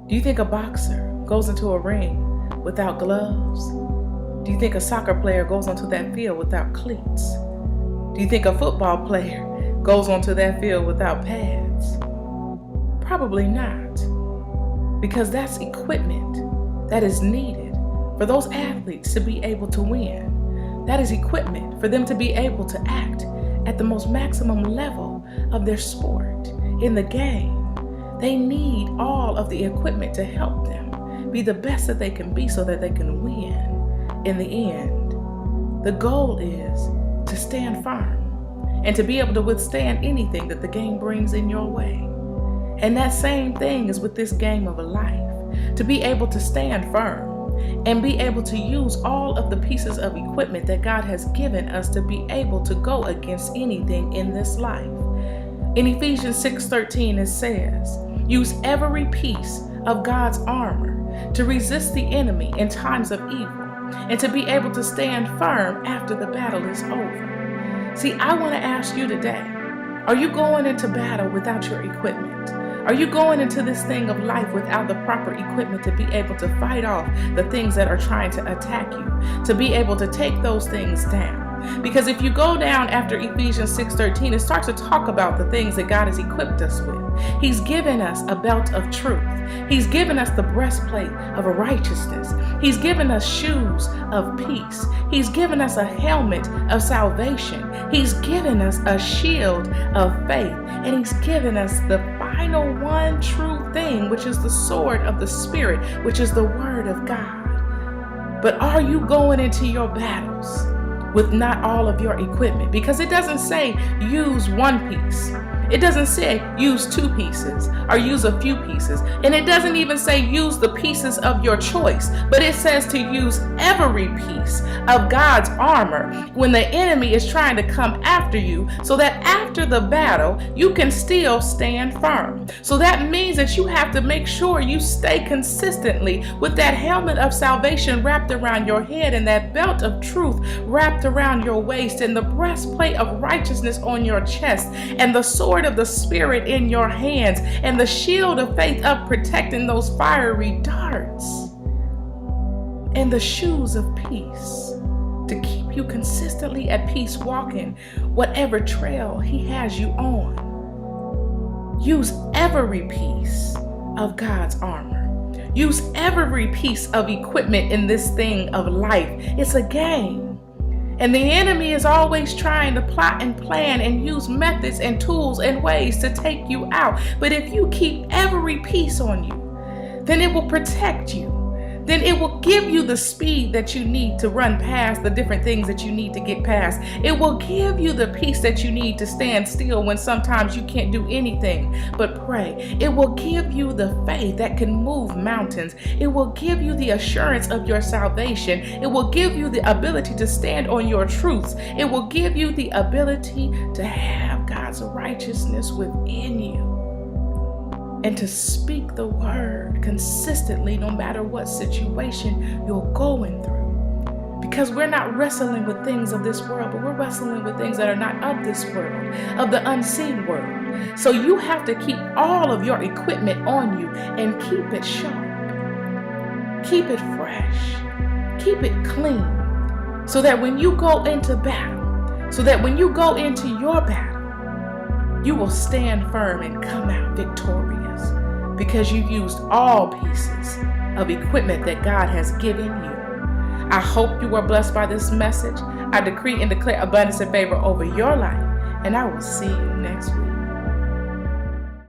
Do you think a boxer goes into a ring without gloves? Do you think a soccer player goes onto that field without cleats? Do you think a football player goes onto that field without pads? Probably not, because that's equipment that is needed for those athletes to be able to win. That is equipment for them to be able to act at the most maximum level of their sport in the game. They need all of the equipment to help them be the best that they can be so that they can win in the end. The goal is to stand firm and to be able to withstand anything that the game brings in your way. And that same thing is with this game of life, to be able to stand firm and be able to use all of the pieces of equipment that God has given us to be able to go against anything in this life. In Ephesians 6:13 it says, use every piece of God's armor to resist the enemy in times of evil and to be able to stand firm after the battle is over. See, I want to ask you today, are you going into battle without your equipment? Are you going into this thing of life without the proper equipment to be able to fight off the things that are trying to attack you, to be able to take those things down? Because if you go down after Ephesians 6:13, it starts to talk about the things that God has equipped us with. He's given us a belt of truth. He's given us the breastplate of righteousness. He's given us shoes of peace. He's given us a helmet of salvation. He's given us a shield of faith. And he's given us the final one true thing, which is the sword of the Spirit, which is the word of God. But are you going into your battles with not all of your equipment? Because it doesn't say use one piece. It doesn't say use two pieces or use a few pieces. And it doesn't even say use the pieces of your choice, but it says to use every piece of God's armor when the enemy is trying to come after you, so that after the battle, you can still stand firm. So that means that you have to make sure you stay consistently with that helmet of salvation wrapped around your head and that belt of truth wrapped around your waist and the breastplate of righteousness on your chest and the sword of the Spirit in your hands and the shield of faith up protecting those fiery darts and the shoes of peace to keep you consistently at peace walking whatever trail he has you on. Use every piece of God's armor. Use every piece of equipment in this thing of life. It's a game. And the enemy is always trying to plot and plan and use methods and tools and ways to take you out. But if you keep every piece on you, then it will protect you. Then it will give you the speed that you need to run past the different things that you need to get past. It will give you the peace that you need to stand still when sometimes you can't do anything but pray. It will give you the faith that can move mountains. It will give you the assurance of your salvation. It will give you the ability to stand on your truths. It will give you the ability to have God's righteousness within you, and to speak the word consistently no matter what situation you're going through. Because we're not wrestling with things of this world, but we're wrestling with things that are not of this world, of the unseen world. So you have to keep all of your equipment on you and keep it sharp. Keep it fresh. Keep it clean. So that when you go into battle, so that when you go into your battle, you will stand firm and come out victorious because you used all pieces of equipment that God has given you. I hope you were blessed by this message. I decree and declare abundance and favor over your life, and I will see you next week.